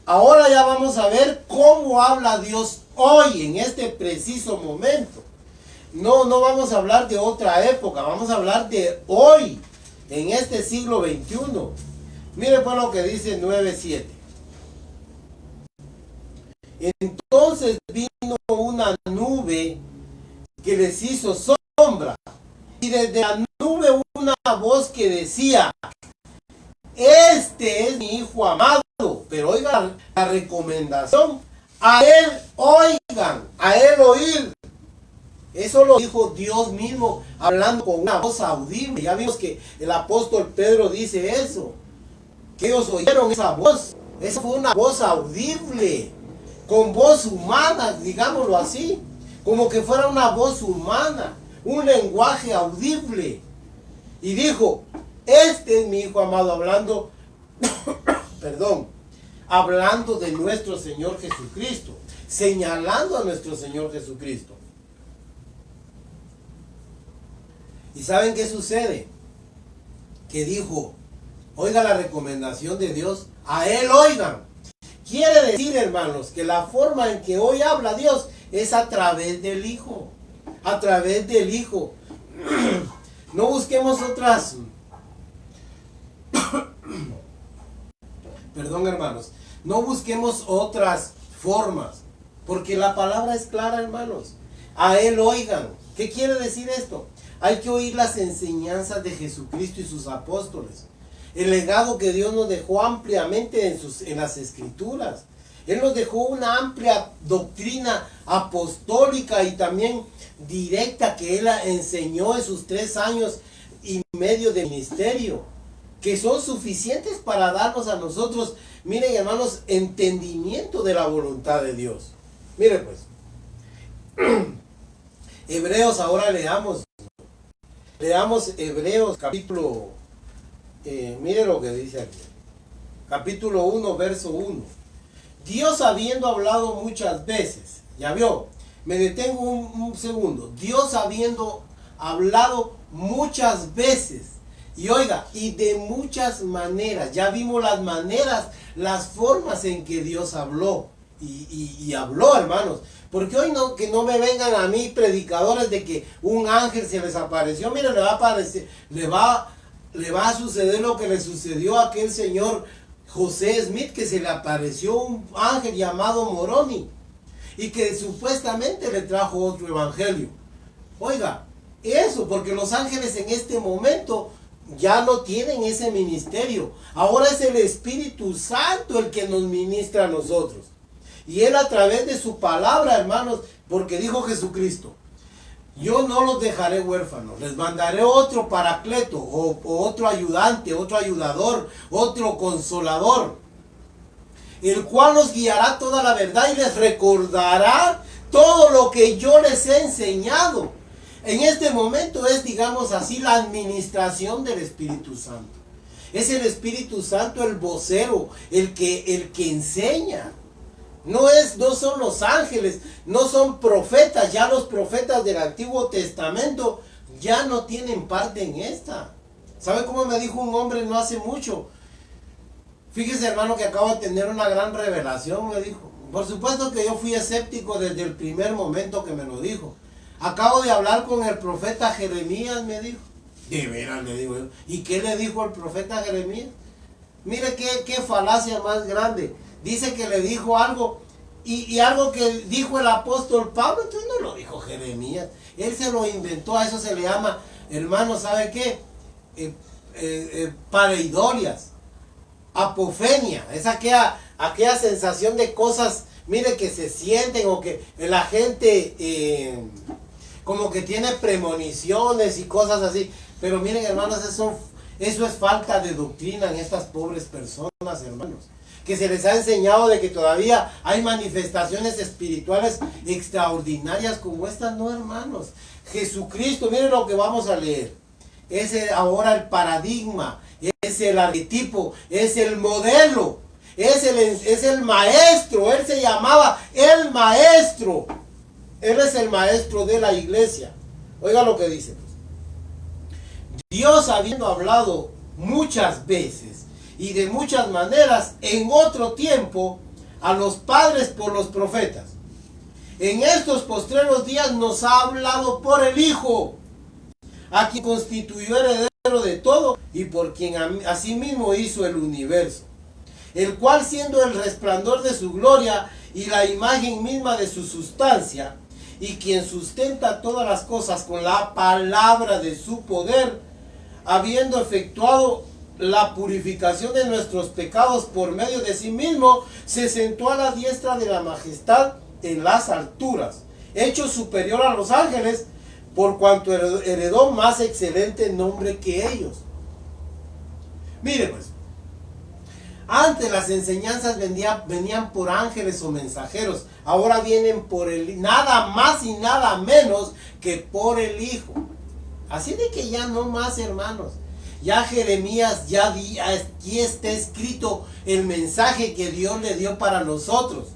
Ahora ya vamos a ver cómo habla Dios hoy, en este preciso momento. No vamos a hablar de otra época, vamos a hablar de hoy, en este siglo XXI. Mire pues lo que dice 9:7. Entonces vino una nube que les hizo sombra. Y desde la nube una voz que decía, este es mi Hijo amado. Pero oigan la recomendación, a Él oigan, a Él oír. Eso lo dijo Dios mismo, hablando con una voz audible. Ya vimos que el apóstol Pedro dice eso, que ellos oyeron esa voz. Esa fue una voz audible, con voz humana, digámoslo así, como que fuera una voz humana. Un lenguaje audible. Y dijo, este es mi Hijo amado, hablando, hablando de nuestro Señor Jesucristo, señalando a nuestro Señor Jesucristo. ¿Y saben qué sucede? Que dijo, oiga la recomendación de Dios, a Él oigan. Quiere decir, hermanos, que la forma en que hoy habla Dios es a través del Hijo. A través del Hijo. No busquemos otras. Perdón, hermanos. No busquemos otras formas. Porque la palabra es clara, hermanos. A Él oigan. ¿Qué quiere decir esto? Hay que oír las enseñanzas de Jesucristo y sus apóstoles. El legado que Dios nos dejó ampliamente en las Escrituras. Él nos dejó una amplia doctrina apostólica y también directa que Él enseñó en sus 3 años y medio de ministerio, que son suficientes para darnos a nosotros, miren hermanos, entendimiento de la voluntad de Dios. Miren pues, Hebreos, ahora leamos Hebreos capítulo, mire lo que dice aquí, capítulo 1, verso 1. Dios habiendo hablado muchas veces, ya vio, me detengo un segundo, Dios habiendo hablado muchas veces, y oiga, y de muchas maneras, ya vimos las maneras, las formas en que Dios habló, y habló, hermanos, porque hoy que no me vengan a mí predicadores de que un ángel se les apareció, miren, le va a suceder lo que le sucedió a aquel señor José Smith, que se le apareció un ángel llamado Moroni y que supuestamente le trajo otro evangelio. Oiga, eso porque los ángeles en este momento ya no tienen ese ministerio. Ahora es el Espíritu Santo el que nos ministra a nosotros. Y Él a través de su palabra, hermanos, porque dijo Jesucristo, yo no los dejaré huérfanos, les mandaré otro paracleto, o otro ayudante, otro ayudador, otro consolador, el cual los guiará toda la verdad y les recordará todo lo que yo les he enseñado. En este momento es, digamos así, la administración del Espíritu Santo. Es el Espíritu Santo el vocero, el que enseña. No son los ángeles, no son profetas. Ya los profetas del Antiguo Testamento ya no tienen parte en esta. ¿Sabe cómo me dijo un hombre no hace mucho? Fíjese, hermano, que acabo de tener una gran revelación, me dijo. Por supuesto que yo fui escéptico desde el primer momento que me lo dijo. Acabo de hablar con el profeta Jeremías, me dijo. De veras, le digo yo. ¿Y qué le dijo el profeta Jeremías? Mire qué falacia más grande. Dice que le dijo algo, y algo que dijo el apóstol Pablo, entonces no lo dijo Jeremías. Él se lo inventó, a eso se le llama, hermano, ¿sabe qué? Pareidolias, apofenia, es aquella sensación de cosas, mire, que se sienten o que la gente como que tiene premoniciones y cosas así. Pero miren, hermanos, eso es falta de doctrina en estas pobres personas, hermanos. Que se les ha enseñado de que todavía hay manifestaciones espirituales extraordinarias como estas. No, hermanos. Jesucristo, miren lo que vamos a leer. Es ahora el paradigma, es el arquetipo, es el modelo, es el maestro. Él se llamaba el maestro. Él es el maestro de la iglesia. Oiga lo que dice. Dios, habiendo hablado muchas veces y de muchas maneras en otro tiempo a los padres por los profetas, en estos postreros días nos ha hablado por el Hijo, a quien constituyó heredero de todo y por quien asimismo hizo el universo, el cual, siendo el resplandor de su gloria y la imagen misma de su sustancia, y quien sustenta todas las cosas con la palabra de su poder, habiendo efectuado la purificación de nuestros pecados por medio de sí mismo, se sentó a la diestra de la majestad en las alturas, hecho superior a los ángeles, por cuanto heredó más excelente nombre que ellos. Mire pues, antes las enseñanzas venían por ángeles o mensajeros, ahora vienen por nada más y nada menos que por el Hijo. Así de que ya no más, hermanos. Ya Jeremías, aquí está escrito el mensaje que Dios le dio para nosotros.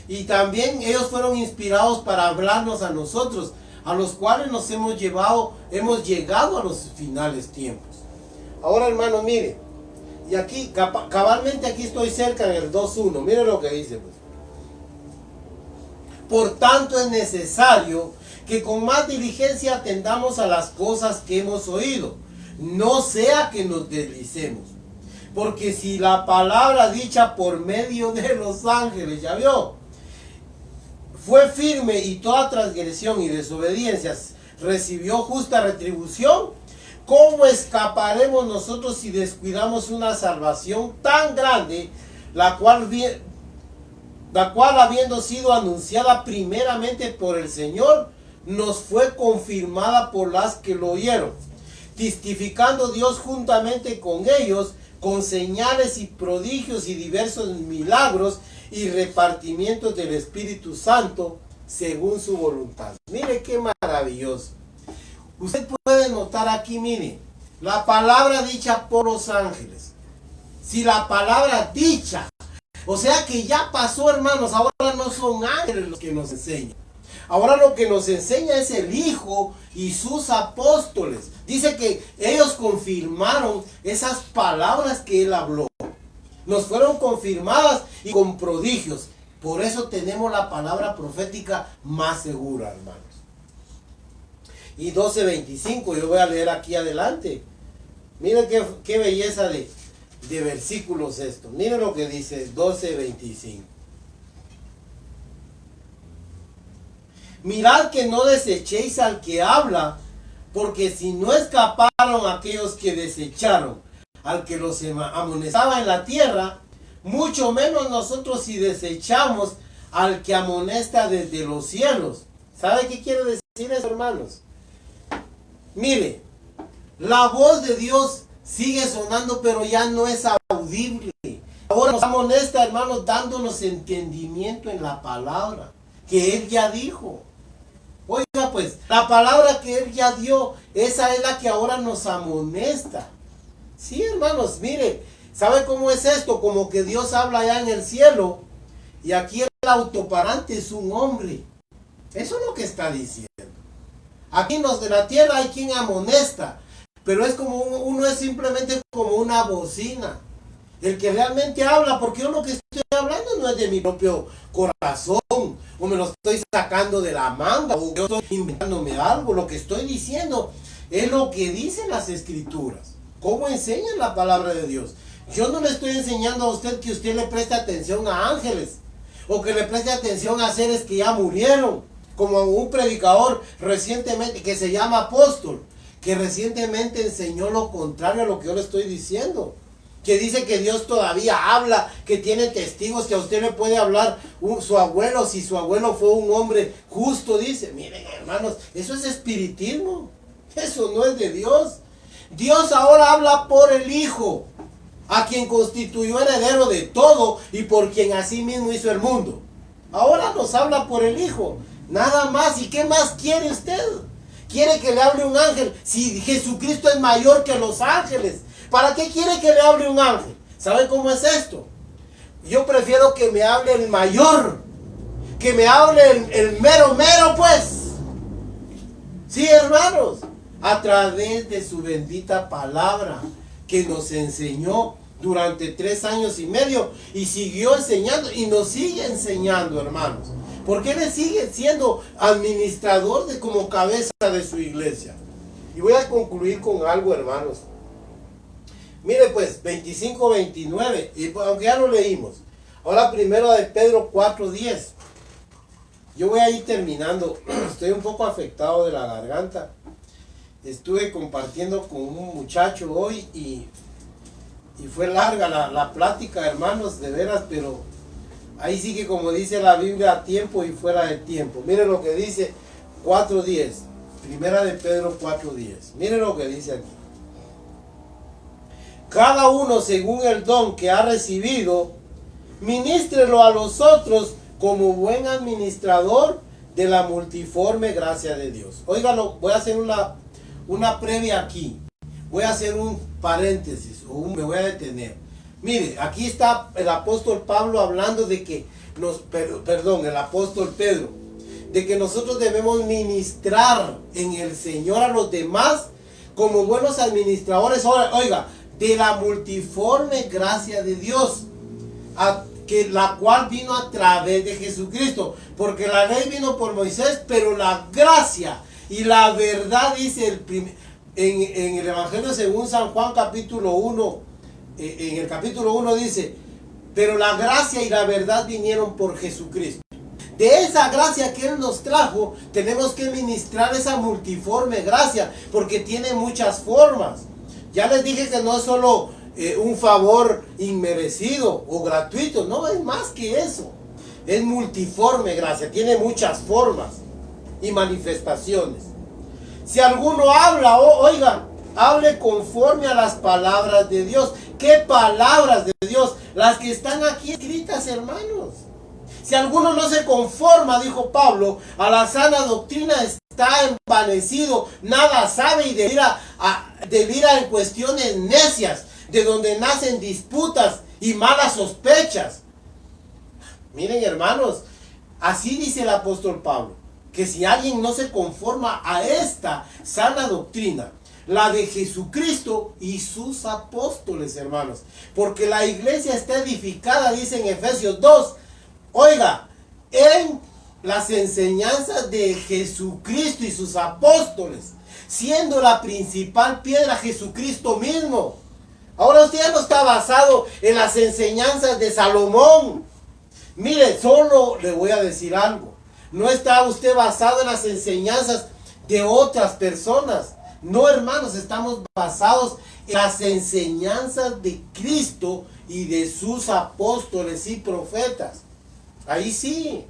Y también ellos fueron inspirados para hablarnos a nosotros, a los cuales nos hemos llegado a los finales tiempos. Ahora, hermano, mire, y aquí, cabalmente aquí estoy cerca en el 2.1, mire lo que dice, pues. Por tanto es necesario que con más diligencia atendamos a las cosas que hemos oído, no sea que nos deslicemos. Porque si la palabra dicha por medio de los ángeles, ya vio, fue firme y toda transgresión y desobediencia recibió justa retribución, ¿cómo escaparemos nosotros si descuidamos una salvación tan grande, la cual habiendo sido anunciada primeramente por el Señor, nos fue confirmada por las que lo oyeron, testificando Dios juntamente con ellos, con señales y prodigios y diversos milagros y repartimientos del Espíritu Santo según su voluntad? Mire qué maravilloso. Usted puede notar aquí, mire, la palabra dicha por los ángeles. Si la palabra dicha, o sea que ya pasó, hermanos, ahora no son ángeles los que nos enseñan. Ahora lo que nos enseña es el Hijo y sus apóstoles. Dice que ellos confirmaron esas palabras que Él habló. Nos fueron confirmadas y con prodigios. Por eso tenemos la palabra profética más segura, hermanos. Y 12:25, yo voy a leer aquí adelante. Miren qué belleza de versículos esto. Miren lo que dice 12:25. Mirad que no desechéis al que habla, porque si no escaparon aquellos que desecharon al que los amonestaba en la tierra, mucho menos nosotros si desechamos al que amonesta desde los cielos. ¿Sabe qué quiere decir eso, hermanos? Mire, la voz de Dios sigue sonando, pero ya no es audible. Ahora nos amonesta, hermanos, dándonos entendimiento en la palabra que Él ya dijo. Oiga pues, la palabra que Él ya dio, esa es la que ahora nos amonesta. Sí, hermanos, mire, ¿sabe cómo es esto? Como que Dios habla allá en el cielo y aquí el autoparante es un hombre. Eso es lo que está diciendo. Aquí en los de la tierra hay quien amonesta, pero es como uno es simplemente como una bocina. El que realmente habla, porque yo lo que estoy hablando no es de mi propio corazón, o me lo estoy sacando de la manga, o yo estoy inventándome algo. Lo que estoy diciendo es lo que dicen las escrituras. ¿Cómo enseñan la palabra de Dios? Yo no le estoy enseñando a usted que usted le preste atención a ángeles, o que le preste atención a seres que ya murieron, como un predicador recientemente que se llama Apóstol, que recientemente enseñó lo contrario a lo que yo le estoy diciendo. Que dice que Dios todavía habla, que tiene testigos, que a usted le puede hablar su abuelo, si su abuelo fue un hombre justo, dice. Miren, hermanos, eso es espiritismo, eso no es de Dios. Dios ahora habla por el Hijo, a quien constituyó heredero de todo y por quien así mismo hizo el mundo. Ahora nos habla por el Hijo, nada más. ¿Y qué más quiere usted? ¿Quiere que le hable un ángel? Si Jesucristo es mayor que los ángeles, ¿para qué quiere que le hable un ángel? ¿Sabe cómo es esto? Yo prefiero que me hable el mayor, que me hable el mero mero, pues. Sí, hermanos, a través de su bendita palabra que nos enseñó durante 3 años y medio y siguió enseñando y nos sigue enseñando, hermanos. Porque Él sigue siendo administrador como cabeza de su iglesia. Y voy a concluir con algo, hermanos. Mire pues, 25-29, y aunque ya lo leímos. Ahora primero de Pedro 4:10. Yo voy a ir terminando. Estoy un poco afectado de la garganta. Estuve compartiendo con un muchacho hoy y fue larga la plática, hermanos, de veras, pero ahí sí que como dice la Biblia, a tiempo y fuera de tiempo. Miren lo que dice 4:10. Primera de Pedro 4:10. Miren lo que dice aquí. Cada uno según el don que ha recibido, ministrelo a los otros como buen administrador de la multiforme gracia de Dios. Óigalo, voy a hacer una previa aquí. Voy a hacer un paréntesis, me voy a detener. Mire, aquí está el apóstol Pablo hablando de que el apóstol Pedro, de que nosotros debemos ministrar en el Señor a los demás como buenos administradores. Oiga, de la multiforme gracia de Dios, la cual vino a través de Jesucristo, porque la ley vino por Moisés, pero la gracia y la verdad, dice en el Evangelio según San Juan capítulo 1, en el capítulo 1 dice, pero la gracia y la verdad vinieron por Jesucristo. De esa gracia que Él nos trajo, tenemos que ministrar esa multiforme gracia, porque tiene muchas formas. Ya les dije que no es solo un favor inmerecido o gratuito, no, es más que eso. Es multiforme gracia, tiene muchas formas y manifestaciones. Si alguno habla, oiga, hable conforme a las palabras de Dios. ¿Qué palabras de Dios? Las que están aquí escritas, hermanos. Si alguno no se conforma, dijo Pablo, a la sana doctrina, está envanecido, nada sabe y delira en cuestiones necias, de donde nacen disputas y malas sospechas. Miren, hermanos, así dice el apóstol Pablo, que si alguien no se conforma a esta sana doctrina, la de Jesucristo y sus apóstoles, hermanos, porque la iglesia está edificada, dice en Efesios 2, oiga, en las enseñanzas de Jesucristo y sus apóstoles, siendo la principal piedra Jesucristo mismo. Ahora usted ya no está basado en las enseñanzas de Salomón. Mire, solo le voy a decir algo. No está usted basado en las enseñanzas de otras personas. No, hermanos, estamos basados en las enseñanzas de Cristo y de sus apóstoles y profetas. Ahí sí.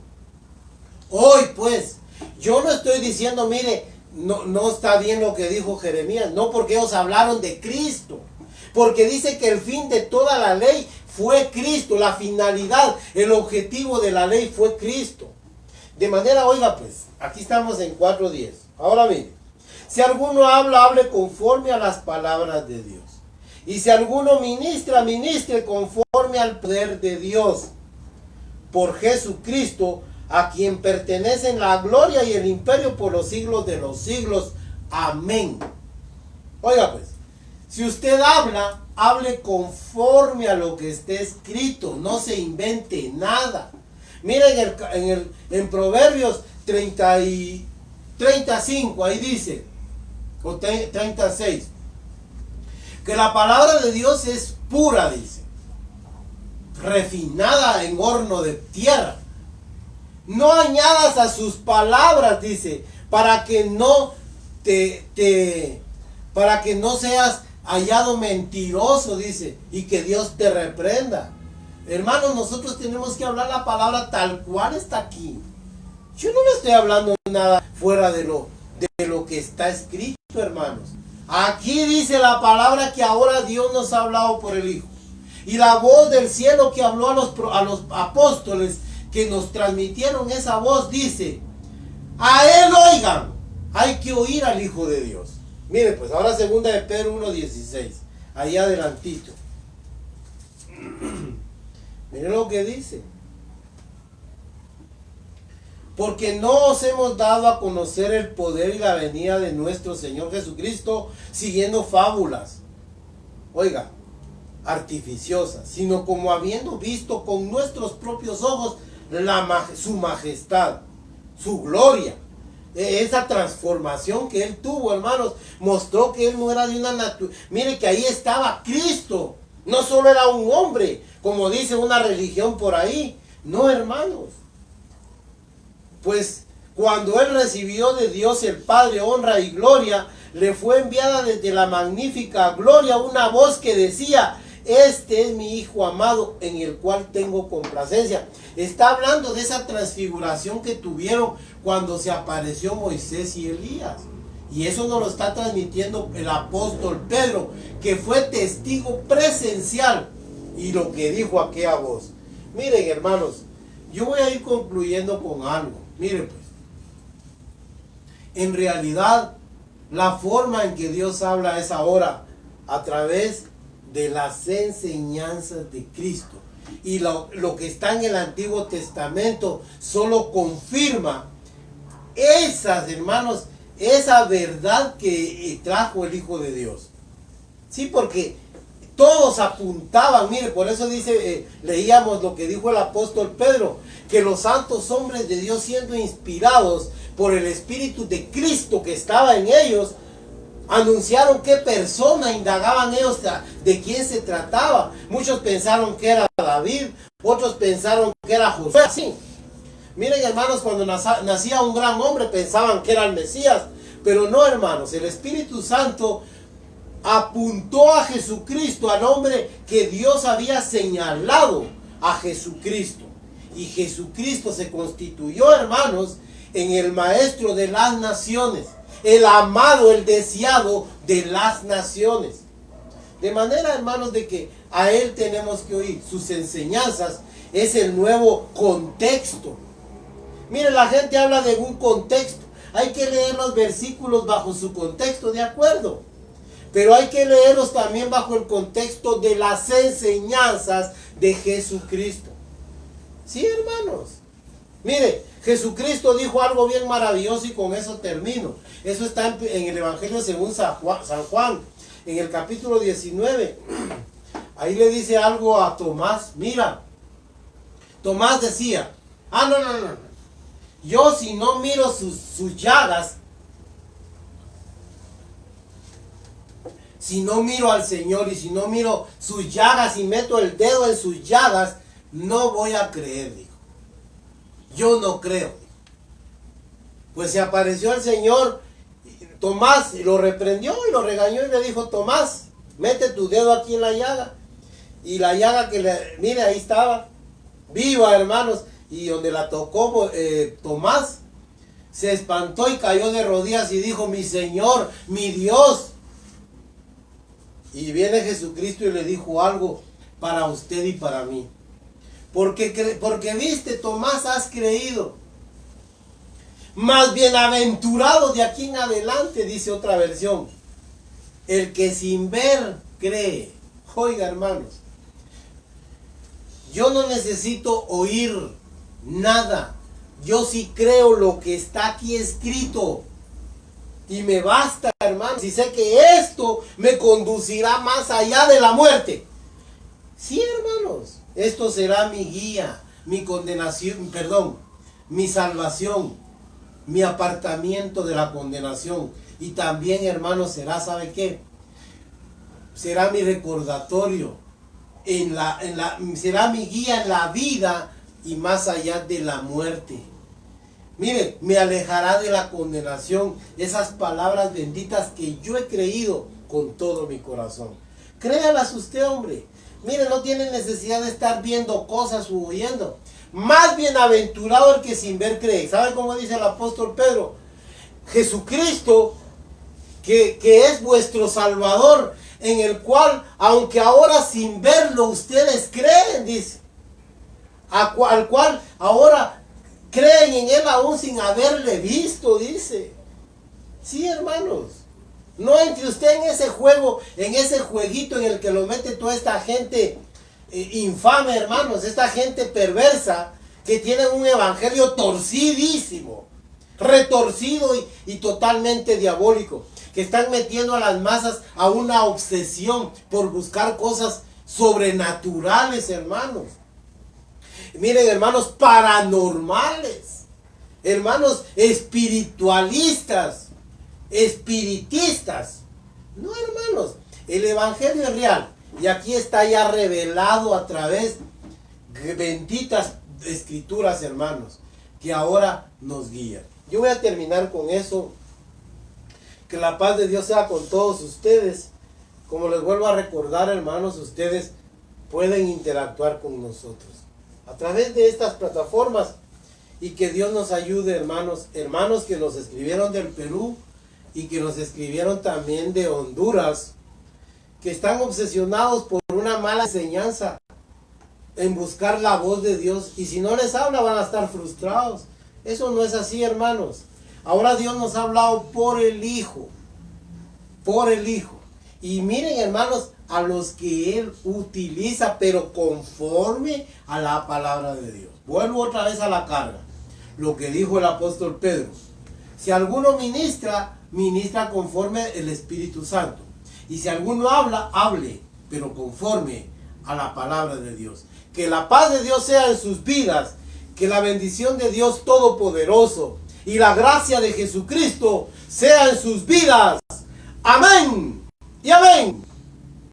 Hoy pues, yo no estoy diciendo, mire, no está bien lo que dijo Jeremías. No, porque ellos hablaron de Cristo. Porque dice que el fin de toda la ley fue Cristo. La finalidad, el objetivo de la ley fue Cristo. De manera, oiga pues, aquí estamos en 4:10. Ahora mire, si alguno habla, hable conforme a las palabras de Dios. Y si alguno ministra, ministre conforme al poder de Dios. Por Jesucristo, a quien pertenecen la gloria y el imperio por los siglos de los siglos. Amén. Oiga pues, si usted habla, hable conforme a lo que esté escrito, no se invente nada. Miren en Proverbios 35, ahí dice, o 36, que la palabra de Dios es pura, dice, refinada en horno de tierra. No añadas a sus palabras, dice, para que no para que no seas hallado mentiroso, dice, y que Dios te reprenda. Hermanos, nosotros tenemos que hablar la palabra tal cual está aquí. Yo no le estoy hablando nada fuera de lo que está escrito, hermanos. Aquí dice la palabra que ahora Dios nos ha hablado por el Hijo. Y la voz del cielo que habló a los apóstoles que nos transmitieron esa voz dice, a Él oigan. Hay que oír al Hijo de Dios. Miren pues, ahora segunda de Pedro 1:16. Ahí adelantito. Miren lo que dice. Porque no os hemos dado a conocer el poder y la venida de nuestro Señor Jesucristo siguiendo fábulas, oiga, artificiosas, sino como habiendo visto con nuestros propios ojos su majestad, su gloria. Esa transformación que Él tuvo, hermanos, mostró que Él no era de una naturaleza. Mire que ahí estaba Cristo. No solo era un hombre, como dice una religión por ahí. No, hermanos. Pues cuando Él recibió de Dios el Padre honra y gloria, le fue enviada desde la magnífica gloria una voz que decía, este es mi Hijo amado en el cual tengo complacencia. Está hablando de esa transfiguración que tuvieron cuando se apareció Moisés y Elías. Y eso nos lo está transmitiendo el apóstol Pedro, que fue testigo presencial. Y lo que dijo aquella voz. Miren, hermanos, yo voy a ir concluyendo con algo. Miren pues, en realidad la forma en que Dios habla es ahora a través de las enseñanzas de Cristo. Y lo que está en el Antiguo Testamento solo confirma esas, hermanos, esa verdad que trajo el Hijo de Dios. Sí, porque todos apuntaban, mire, por eso dice, leíamos lo que dijo el apóstol Pedro, que los santos hombres de Dios, siendo inspirados por el Espíritu de Cristo que estaba en ellos, anunciaron qué persona, indagaban ellos de quién se trataba. Muchos pensaron que era David, otros pensaron que era José. Sí. Miren, hermanos, cuando nacía un gran hombre pensaban que era el Mesías, pero no, hermanos, el Espíritu Santo apuntó a Jesucristo, al hombre que Dios había señalado, a Jesucristo. Y Jesucristo se constituyó, hermanos, en el maestro de las naciones, el amado, el deseado de las naciones. De manera, hermanos, de que a Él tenemos que oír. Sus enseñanzas es el nuevo contexto. Mire, la gente habla de un contexto. Hay que leer los versículos bajo su contexto, de acuerdo. Pero hay que leerlos también bajo el contexto de las enseñanzas de Jesucristo. Sí, hermanos. Mire, Jesucristo dijo algo bien maravilloso y con eso termino. Eso está en el Evangelio según San Juan, en el capítulo 19. Ahí le dice algo a Tomás. Mira, Tomás decía, no. Yo si no miro sus llagas, si no miro al Señor y si no miro sus llagas y meto el dedo en sus llagas, no voy a creer, dijo. Yo no creo. Pues se apareció el Señor, Tomás lo reprendió y lo regañó y le dijo, Tomás, mete tu dedo aquí en la llaga. Y la llaga mire, ahí estaba, viva, hermanos. Y donde la tocó Tomás, se espantó y cayó de rodillas y dijo, mi Señor, mi Dios. Y viene Jesucristo y le dijo algo para usted y para mí. Porque viste, Tomás, has creído. Más bienaventurado de aquí en adelante, dice otra versión, el que sin ver cree. Oiga, hermanos, yo no necesito oír nada. Yo sí creo lo que está aquí escrito. Y me basta, hermanos. Y sé que esto me conducirá más allá de la muerte. Sí, hermanos. Esto será mi guía, mi condenación, perdón, mi salvación, mi apartamiento de la condenación. Y también, hermanos, será, ¿sabe qué? Será mi recordatorio. Será mi guía en la vida y más allá de la muerte. Mire, me alejará de la condenación. Esas palabras benditas que yo he creído con todo mi corazón. Créalas usted, hombre. Mire, no tiene necesidad de estar viendo cosas o oyendo. Más bienaventurado el que sin ver cree. ¿Sabe cómo dice el apóstol Pedro? Jesucristo, que es vuestro Salvador, en el cual, aunque ahora sin verlo ustedes creen, dice. Al cual ahora creen en él aún sin haberle visto, dice. Sí, hermanos. No entre usted en ese juego, en ese jueguito en el que lo mete toda esta gente infame, hermanos. Esta gente perversa que tiene un evangelio torcidísimo, retorcido y totalmente diabólico. Que están metiendo a las masas a una obsesión por buscar cosas sobrenaturales, hermanos. Miren, hermanos, paranormales, hermanos, espiritualistas, espiritistas. No, hermanos, el evangelio es real. Y aquí está ya revelado a través de benditas escrituras, hermanos, que ahora nos guían. Yo voy a terminar con eso. Que la paz de Dios sea con todos ustedes. Como les vuelvo a recordar, hermanos, ustedes pueden interactuar con nosotros a través de estas plataformas. Y que Dios nos ayude, hermanos. Hermanos que nos escribieron del Perú y que nos escribieron también de Honduras, que están obsesionados por una mala enseñanza en buscar la voz de Dios. Y si no les habla van a estar frustrados. Eso no es así, hermanos. Ahora Dios nos ha hablado por el Hijo. Por el Hijo. Y miren, hermanos, a los que Él utiliza, pero conforme a la palabra de Dios. Vuelvo otra vez a la carga. Lo que dijo el apóstol Pedro. Si alguno ministra, ministra conforme el Espíritu Santo. Y si alguno habla, hable, pero conforme a la palabra de Dios. Que la paz de Dios sea en sus vidas. Que la bendición de Dios Todopoderoso y la gracia de Jesucristo sea en sus vidas. Amén y amén.